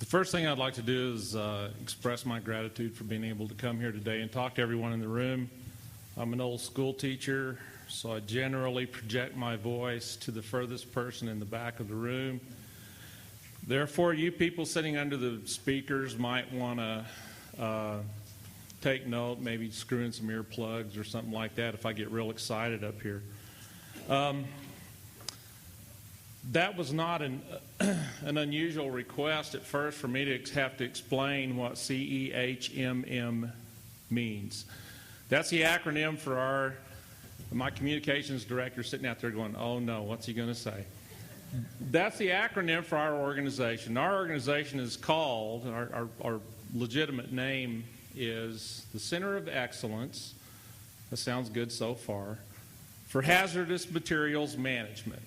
First thing I'd like to do is express my gratitude for being able to come here today and talk to everyone in the room. I'm an old school teacher, so I generally project my voice to the furthest person in the back of the room. Therefore, you people sitting under the speakers might want to take note, maybe screw in some earplugs or something like that if I get real excited up here. That was not an unusual request at first for me to have to explain what CEHMM means. That's the acronym for my communications director sitting out there going, oh no, what's he going to say? That's the acronym for our organization. Our organization is called, our legitimate name is the Center of Excellence, that sounds good so far, for Hazardous Materials Management.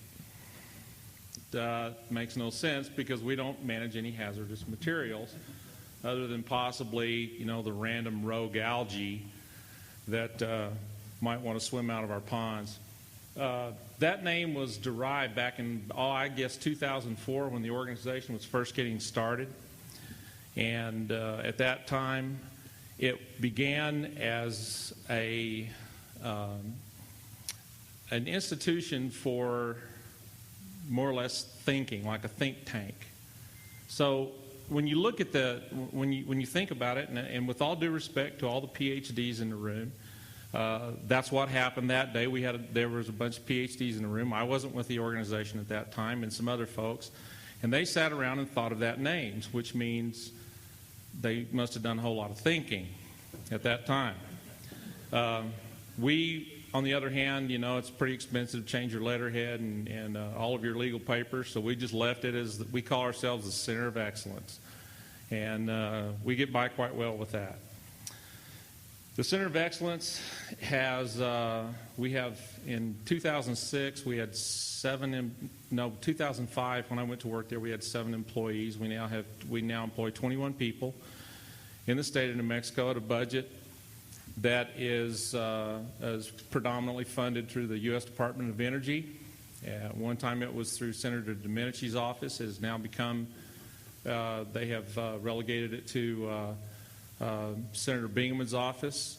Makes no sense because we don't manage any hazardous materials other than possibly, the random rogue algae that might want to swim out of our ponds. That name was derived back in, 2004 when the organization was first getting started. And at that time, it began as an institution for more or less thinking, like a think tank. So when you look at when you think about it, and with all due respect to all the PhDs in the room, that's what happened that day. There was a bunch of PhDs in the room. I wasn't with the organization at that time, and some other folks, and they sat around and thought of that name, which means they must have done a whole lot of thinking at that time. On the other hand, it's pretty expensive to change your letterhead and all of your legal papers, so we just left it as we call ourselves the Center of Excellence. And we get by quite well with that. The Center of Excellence has, we have in 2006, we had 2005 when I went to work there, we had 7 employees. We now employ 21 people in the state of New Mexico at a budget that is predominantly funded through the U.S. Department of Energy. At one time it was through Senator Domenici's office. It has now become, they have relegated it to Senator Bingham's office,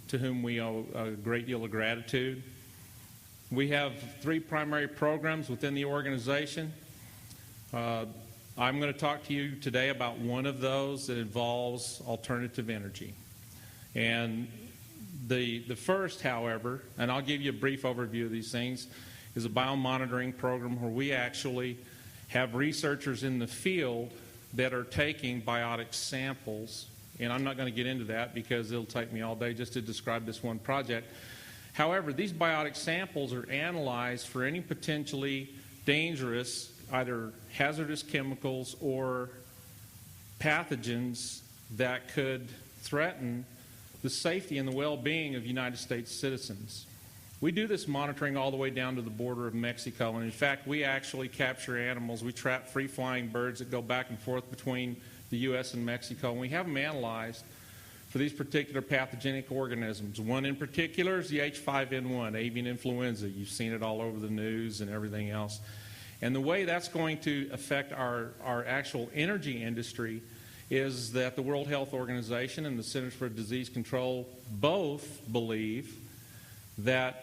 to whom we owe a great deal of gratitude. We have 3 primary programs within the organization. I'm going to talk to you today about one of those that involves alternative energy. And the first, however, and I'll give you a brief overview of these things, is a biomonitoring program where we actually have researchers in the field that are taking biotic samples. And I'm not going to get into that because it'll take me all day just to describe this one project. However, these biotic samples are analyzed for any potentially dangerous, either hazardous chemicals or pathogens that could threaten the safety and the well-being of United States citizens. We do this monitoring all the way down to the border of Mexico, and in fact, we actually capture animals. We trap free-flying birds that go back and forth between the U.S. and Mexico, and we have them analyzed for these particular pathogenic organisms. One in particular is the H5N1, avian influenza. You've seen it all over the news and everything else. And the way that's going to affect our actual energy industry is that the World Health Organization and the Centers for Disease Control both believe that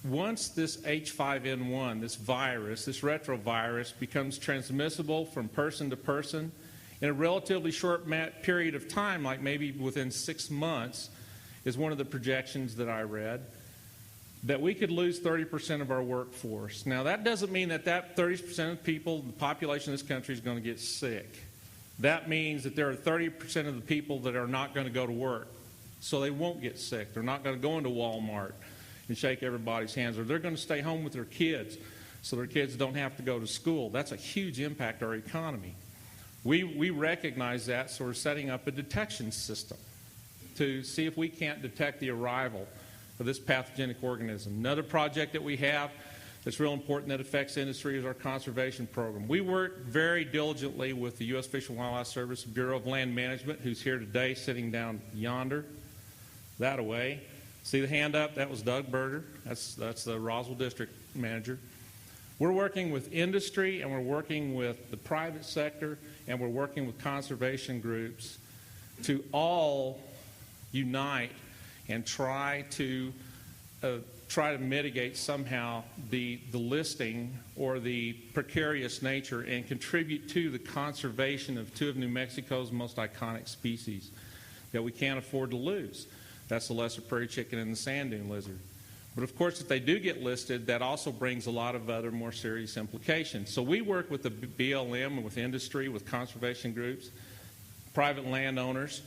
once this H5N1, this virus, this retrovirus, becomes transmissible from person to person in a relatively short period of time, like maybe within 6 months, is one of the projections that I read, that we could lose 30% of our workforce. Now, that doesn't mean that 30% of people, the population of this country, is going to get sick. That means that there are 30% of the people that are not going to go to work, so they won't get sick. They're not going to go into Walmart and shake everybody's hands, or they're going to stay home with their kids so their kids don't have to go to school. That's a huge impact on our economy. We recognize that, so we're setting up a detection system to see if we can't detect the arrival of this pathogenic organism. Another project that we have that's real important that affects industry is our conservation program. We work very diligently with the U.S. Fish and Wildlife Service, Bureau of Land Management, who's here today sitting down yonder, that away. See the hand up? That was Doug Berger. That's the Roswell District Manager. We're working with industry, and we're working with the private sector, and we're working with conservation groups to all unite and try to mitigate somehow the listing or the precarious nature and contribute to the conservation of two of New Mexico's most iconic species that we can't afford to lose. That's the lesser prairie chicken and the sand dune lizard. But of course, if they do get listed, that also brings a lot of other more serious implications. So we work with the BLM and with industry, with conservation groups, private landowners,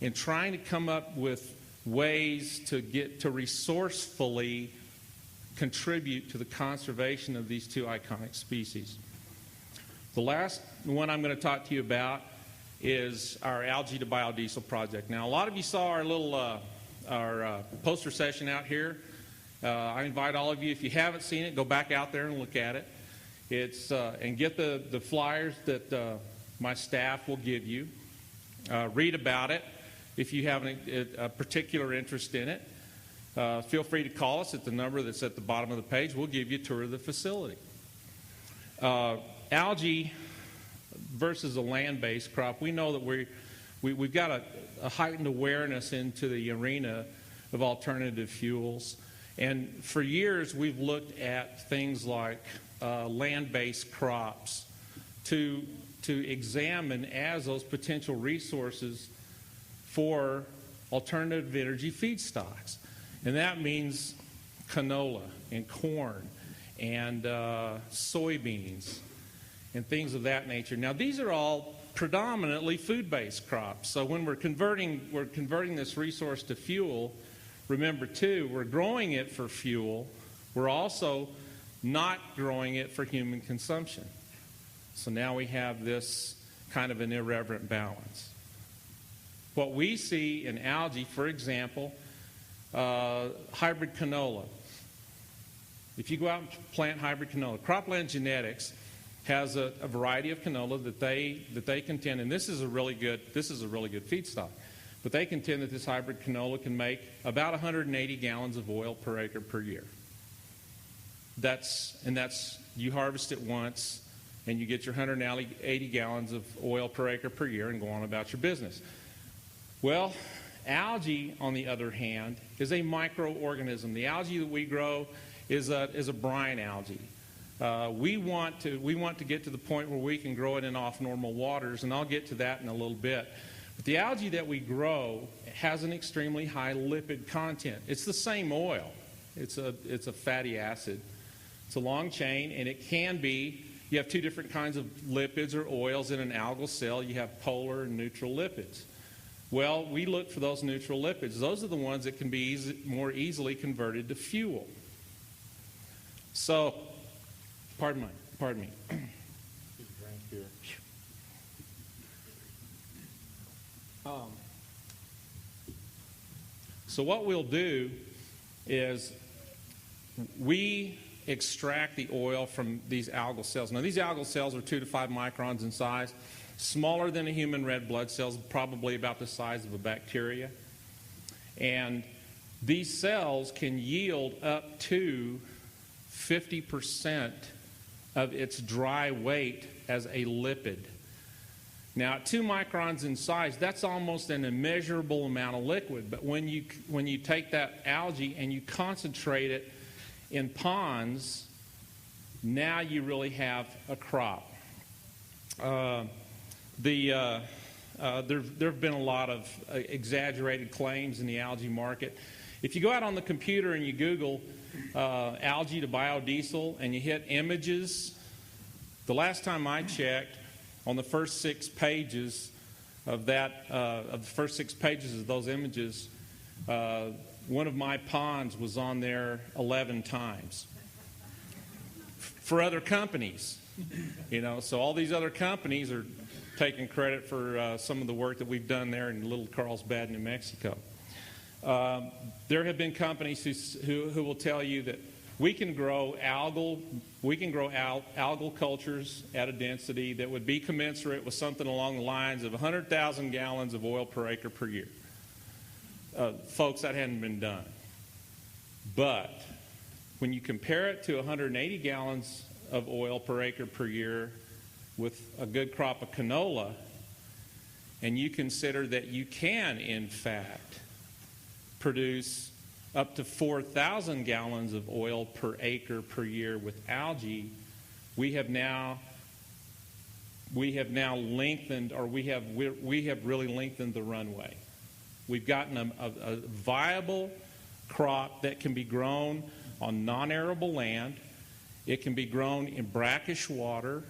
in trying to come up with ways to resourcefully contribute to the conservation of these two iconic species. The last one I'm going to talk to you about is our algae to biodiesel project. Now, a lot of you saw our little poster session out here. I invite all of you, if you haven't seen it, go back out there and look at it. And get the flyers that my staff will give you. Read about it. If you have a particular interest in it, feel free to call us at the number that's at the bottom of the page. We'll give you a tour of the facility. Algae versus a land-based crop, we know that we've got a heightened awareness into the arena of alternative fuels. And for years, we've looked at things like land-based crops to examine as those potential resources for alternative energy feedstocks. And that means canola and corn and soybeans and things of that nature. Now, these are all predominantly food-based crops. So when we're converting this resource to fuel, remember, too, we're growing it for fuel. We're also not growing it for human consumption. So now we have this kind of an irreverent balance. What we see in algae, for example, hybrid canola. If you go out and plant hybrid canola, Cropland Genetics has a variety of canola that they contend, and this is a really good feedstock. But they contend that this hybrid canola can make about 180 gallons of oil per acre per year. That's you harvest it once, and you get your 180 gallons of oil per acre per year and go on about your business. Well, algae, on the other hand, is a microorganism. The algae that we grow is a brine algae. We want to get to the point where we can grow it in off-normal waters, and I'll get to that in a little bit. But the algae that we grow has an extremely high lipid content. It's the same oil. It's a fatty acid. It's a long chain, and it can be, you have two different kinds of lipids or oils in an algal cell. You have polar and neutral lipids. Well, we look for those neutral lipids. Those are the ones that can be more easily converted to fuel. So, pardon me. So what we'll do is we extract the oil from these algal cells. Now, these algal cells are 2 to 5 microns in size, smaller than a human red blood cell, probably about the size of a bacteria. And these cells can yield up to 50% of its dry weight as a lipid. Now, at 2 microns in size, that's almost an immeasurable amount of liquid. But when you take that algae and you concentrate it in ponds, now you really have a crop. There have been a lot of exaggerated claims in the algae market. If you go out on the computer and you Google algae to biodiesel and you hit images, the last time I checked, on the first 6 pages of the first 6 pages of those images, one of my ponds was on there 11 times for other companies. So all these other companies are taking credit for some of the work that we've done there in Little Carlsbad, New Mexico. There have been companies who will tell you that we can grow algal cultures at a density that would be commensurate with something along the lines of 100,000 gallons of oil per acre per year. Folks, that hadn't been done. But when you compare it to 180 gallons of oil per acre per year with a good crop of canola, and you consider that you can, in fact, produce up to 4,000 gallons of oil per acre per year with algae, we have now lengthened, or we have really lengthened the runway. We've gotten a viable crop that can be grown on non-arable land. It can be grown in brackish water.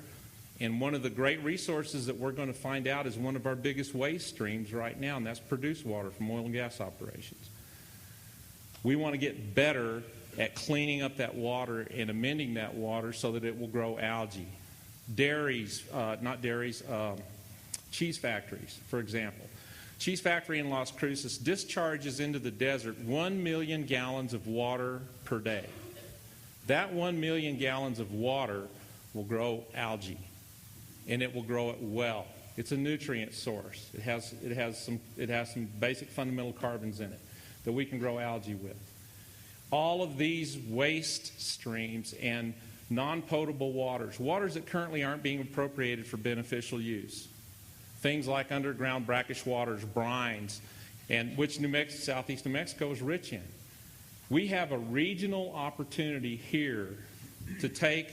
And one of the great resources that we're going to find out is one of our biggest waste streams right now, and that's produced water from oil and gas operations. We want to get better at cleaning up that water and amending that water so that it will grow algae. Cheese factories, for example. Cheese factory in Las Cruces discharges into the desert 1 million gallons of water per day. That 1 million gallons of water will grow algae, and it will grow it well. It's a nutrient source. It has some basic fundamental carbons in it that we can grow algae with. All of these waste streams and non-potable waters that currently aren't being appropriated for beneficial use, things like underground brackish waters, brines, and which southeast New Mexico is rich in. We have a regional opportunity here to take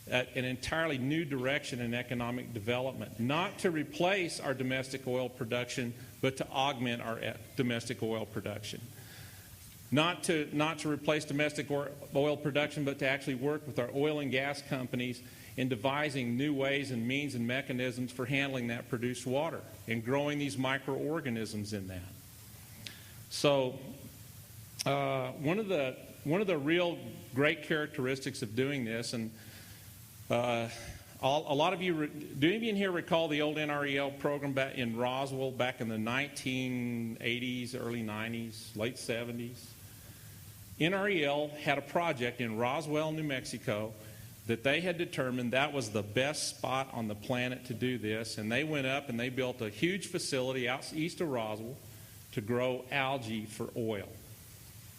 an entirely new direction in economic development, not to replace our domestic oil production, but to augment our domestic oil production. Not to replace domestic oil production, but to actually work with our oil and gas companies in devising new ways and means and mechanisms for handling that produced water and growing these microorganisms in that. So one of the real great characteristics of doing this, and a lot of you, do any of you in here recall the old NREL program back in Roswell back in the 1980s, early 90s, late 70s? NREL had a project in Roswell, New Mexico, that they had determined that was the best spot on the planet to do this, and they went up and they built a huge facility out east of Roswell to grow algae for oil.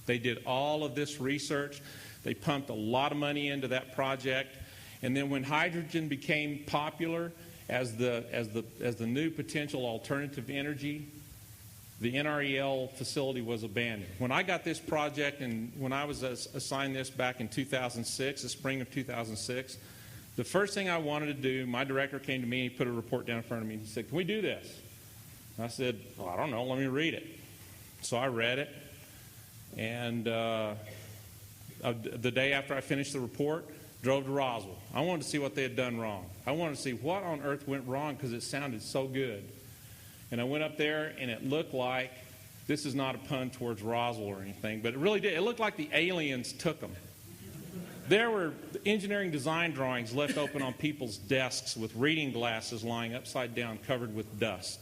They did all of this research. They pumped a lot of money into that project. And then when hydrogen became popular as the new potential alternative energy, the NREL facility was abandoned. When I got this project and when I was assigned this back in 2006, the spring of 2006, the first thing I wanted to do, my director came to me and he put a report down in front of me and he said, "Can we do this?" And I said, "Well, I don't know, let me read it." So I read it, and the day after I finished the report, drove to Roswell. I wanted to see what they had done wrong. I wanted to see what on earth went wrong because it sounded so good. And I went up there, and it looked like, this is not a pun towards Roswell or anything, but it really did. It looked like the aliens took them. There were engineering design drawings left open on people's desks with reading glasses lying upside down covered with dust.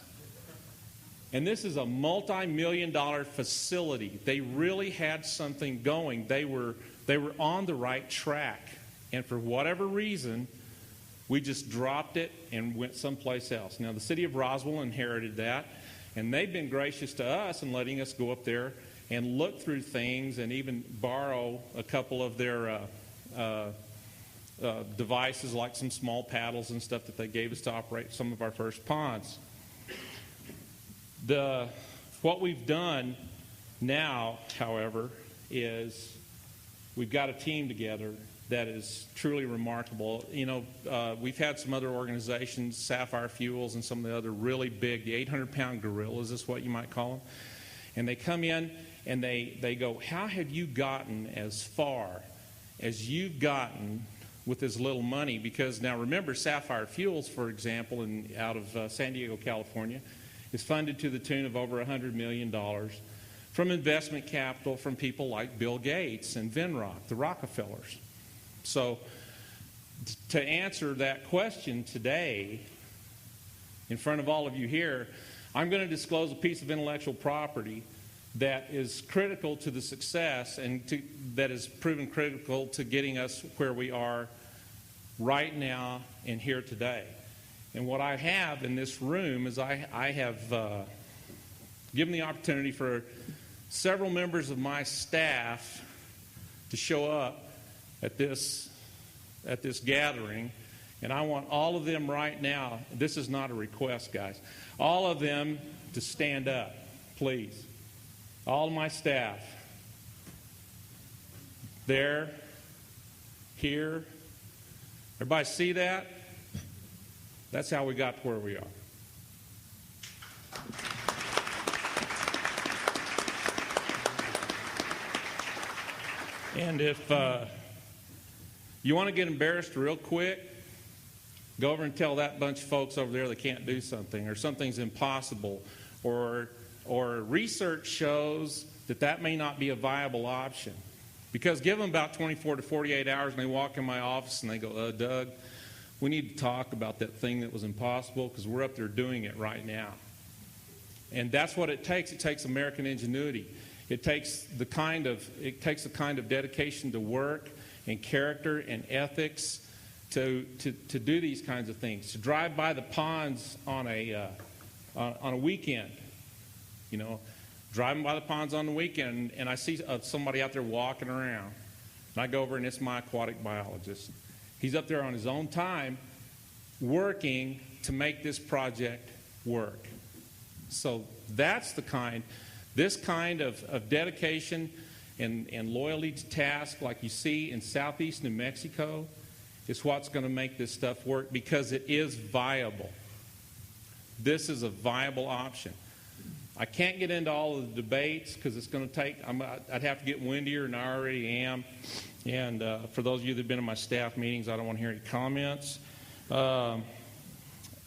And this is a multi-million-dollar facility. They really had something going. They were on the right track. And for whatever reason, we just dropped it and went someplace else. Now, the city of Roswell inherited that, and they've been gracious to us in letting us go up there and look through things and even borrow a couple of their devices, like some small paddles and stuff that they gave us to operate some of our first ponds. What we've done now, however, is we've got a team together that is truly remarkable. You know, we've had some other organizations, Sapphire Fuels and some of the other really big, the 800-pound gorillas is what you might call them. And they come in and they go, "How have you gotten as far as you've gotten with this little money?" Because now remember, Sapphire Fuels, for example, out of San Diego, California, is funded to the tune of over $100 million from investment capital from people like Bill Gates and Venrock, the Rockefellers. So to answer that question today, in front of all of you here, I'm going to disclose a piece of intellectual property that is critical to the success and that has proven critical to getting us where we are right now and here today. And what I have in this room is I have given the opportunity for several members of my staff to show up at this at this gathering, and I want all of them right now, this is not a request, guys, all of them to stand up, please. All of my staff. There, here. Everybody see that? That's how we got to where we are. And if you want to get embarrassed real quick, go over and tell that bunch of folks over there they can't do something, or something's impossible, or research shows that that may not be a viable option. Because give them about 24 to 48 hours and they walk in my office and they go, Doug, we need to talk about that thing that was impossible because we're up there doing it right now. And that's what it takes. It takes American ingenuity. It takes the kind of dedication to work and character and ethics to do these kinds of things. To drive by the ponds on a weekend, you know, driving by the ponds on the weekend, and I see somebody out there walking around. And I go over, and it's my aquatic biologist. He's up there on his own time working to make this project work. So that's this kind of dedication and loyalty to task like you see in southeast New Mexico is what's going to make this stuff work, because it is viable. This is a viable option. I can't get into all of the debates because it's going to take, I'd have to get windier than I already am. And for those of you that have been in my staff meetings, I don't want to hear any comments.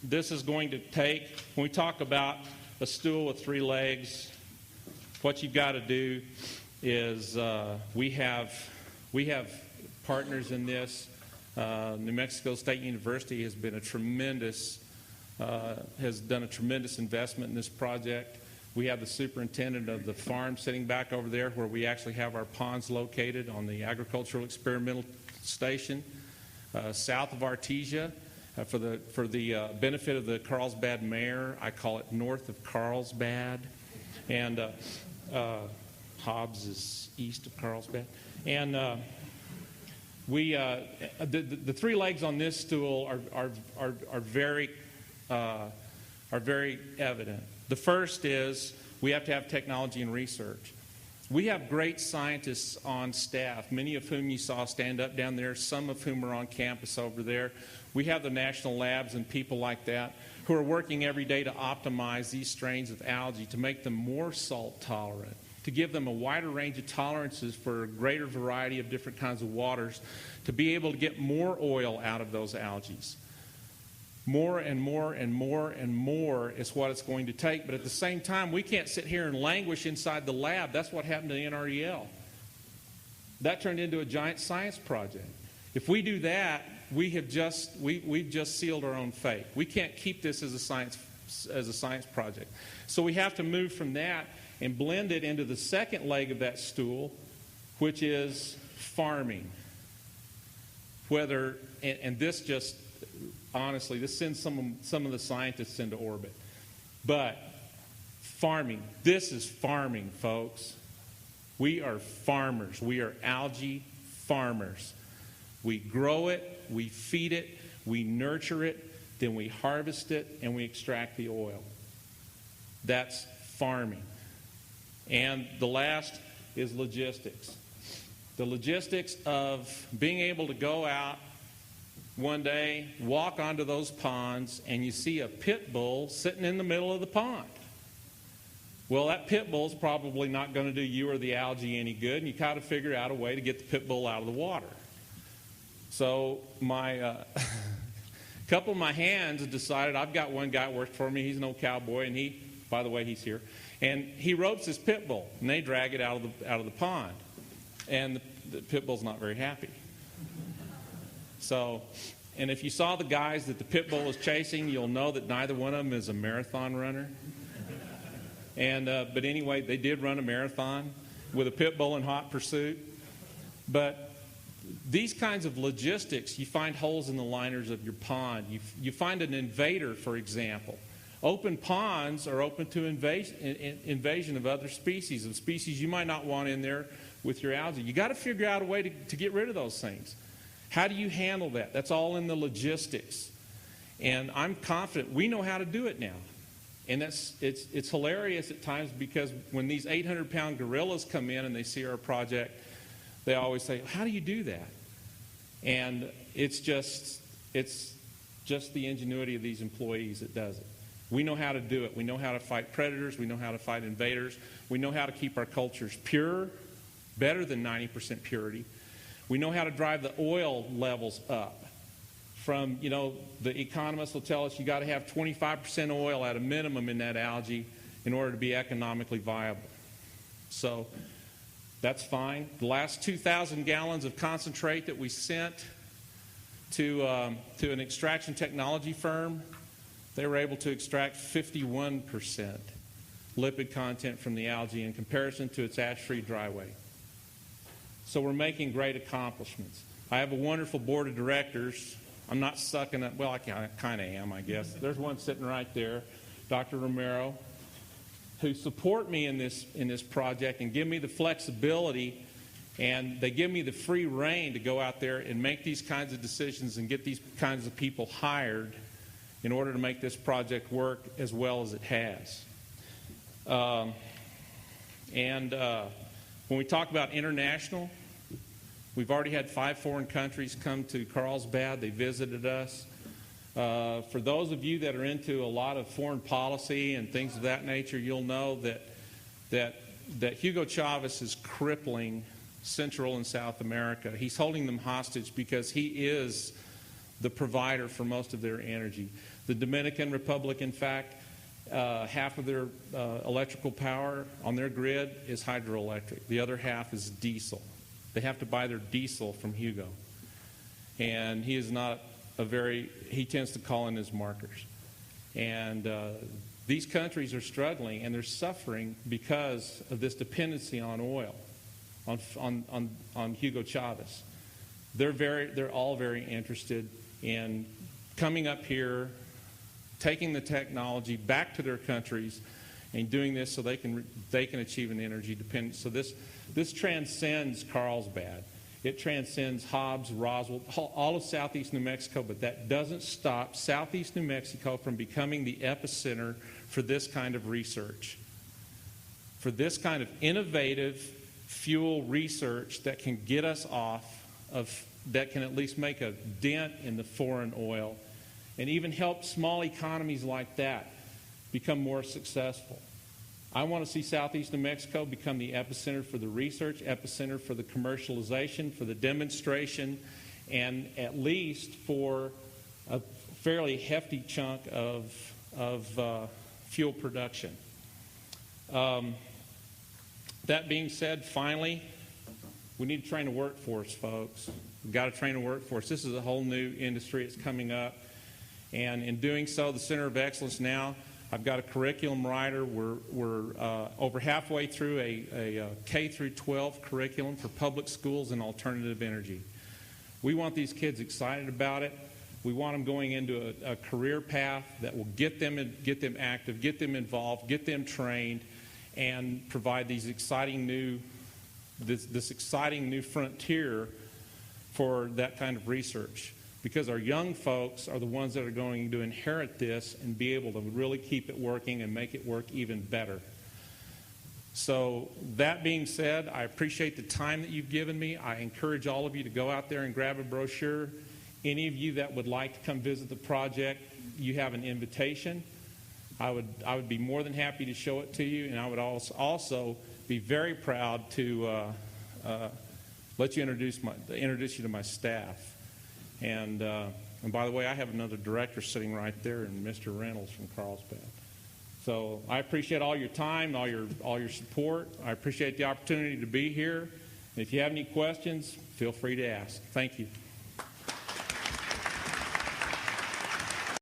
This is going to take, when we talk about a stool with 3 legs, what you've got to do is we have partners in this. New Mexico State University has been has done a tremendous investment in this project. We have the superintendent of the farm sitting back over there where we actually have our ponds located on the Agricultural Experimental Station south of Artesia. For the benefit of the Carlsbad mayor, I call it north of Carlsbad. And Hobbs is east of Carlsbad. And the 3 legs on this stool are very evident. The first is we have to have technology and research. We have great scientists on staff, many of whom you saw stand up down there, some of whom are on campus over there. We have the national labs and people like that who are working every day to optimize these strains of algae to make them more salt tolerant, to give them a wider range of tolerances for a greater variety of different kinds of waters, to be able to get more oil out of those algae. More and more and more and more is what it's going to take. But at the same time, we can't sit here and languish inside the lab. That's what happened to the NREL. That turned into a giant science project. If we do that, we've just sealed our own fate. We can't keep this as a science project. So we have to move from that and blend it into the second leg of that stool, which is farming. And this just, honestly, this sends some of the scientists into orbit. But farming, this is farming, folks. We are farmers. We are algae farmers. We grow it, we feed it, we nurture it, then we harvest it, and we extract the oil. That's farming. And the last is logistics. The logistics of being able to go out one day, walk onto those ponds, and you see a pit bull sitting in the middle of the pond. Well, that pit bull's probably not going to do you or the algae any good, and you got to figure out a way to get the pit bull out of the water. So my couple of my hands decided, I've got one guy that works for me, he's an old cowboy, and he, by the way, he's here, and he ropes this pit bull, and they drag it out of the pond, and the pit bull's not very happy. So, and if you saw the guys that the pit bull is chasing, you'll know that neither one of them is a marathon runner. And but anyway, they did run a marathon with a pit bull in hot pursuit. But these kinds of logistics, you find holes in the liners of your pond. You find an invader, for example. Open ponds are open to invasion of other species you might not want in there with your algae. You got to figure out a way to get rid of those things. How do you handle that? That's all in the logistics. And I'm confident we know how to do it now. And it's hilarious at times, because when these 800-pound gorillas come in and they see our project, they always say, how do you do that? And it's just the ingenuity of these employees that does it. We know how to do it. We know how to fight predators. We know how to fight invaders. We know how to keep our cultures pure, better than 90% purity. We know how to drive the oil levels up. From, the economists will tell us you got to have 25% oil at a minimum in that algae in order to be economically viable. So that's fine. The last 2,000 gallons of concentrate that we sent to an extraction technology firm, they were able to extract 51% lipid content from the algae in comparison to its ash-free dry weight. So we're making great accomplishments. I have a wonderful board of directors. I'm not sucking up. Well, I kind of am, I guess. There's one sitting right there, Dr. Romero, who support me in this project and give me the flexibility, and they give me the free rein to go out there and make these kinds of decisions and get these kinds of people hired in order to make this project work as well as it has. When we talk about international, we've already had 5 foreign countries come to Carlsbad. They visited us. For those of you that are into a lot of foreign policy and things of that nature, you'll know that Hugo Chavez is crippling Central and South America. He's holding them hostage because he is the provider for most of their energy. The Dominican Republic, in fact, half of their electrical power on their grid is hydroelectric. The other half is diesel. They have to buy their diesel from Hugo. And he is not he tends to call in his markers. And these countries are struggling, and they're suffering because of this dependency on oil, on Hugo Chavez. They're all very interested in coming up here, taking the technology back to their countries, and doing this so they can achieve an energy dependence. So this transcends Carlsbad. It transcends Hobbs, Roswell, all of southeast New Mexico, but that doesn't stop southeast New Mexico from becoming the epicenter for this kind of research, for this kind of innovative fuel research that can get us that can at least make a dent in the foreign oil and even help small economies like that become more successful. I want to see southeast New Mexico become the epicenter for the research, epicenter for the commercialization, for the demonstration, and at least for a fairly hefty chunk of fuel production. That being said, finally, we need to train a workforce, folks. We've got to train a workforce. This is a whole new industry that's coming up. And in doing so, the Center of Excellence now, I've got a curriculum writer. We're over halfway through a K through 12 curriculum for public schools and alternative energy. We want these kids excited about it. We want them going into a career path that will get them active, get them involved, get them trained, and provide these exciting this exciting new frontier for that kind of research. Because our young folks are the ones that are going to inherit this and be able to really keep it working and make it work even better. So that being said, I appreciate the time that you've given me. I encourage all of you to go out there and grab a brochure. Any of you that would like to come visit the project, you have an invitation. I would be more than happy to show it to you, and I would also be very proud to let you introduce you to my staff. And by the way, I have another director sitting right there, and Mr. Reynolds from Carlsbad. So I appreciate all your time, all your support. I appreciate the opportunity to be here. And if you have any questions, feel free to ask. Thank you.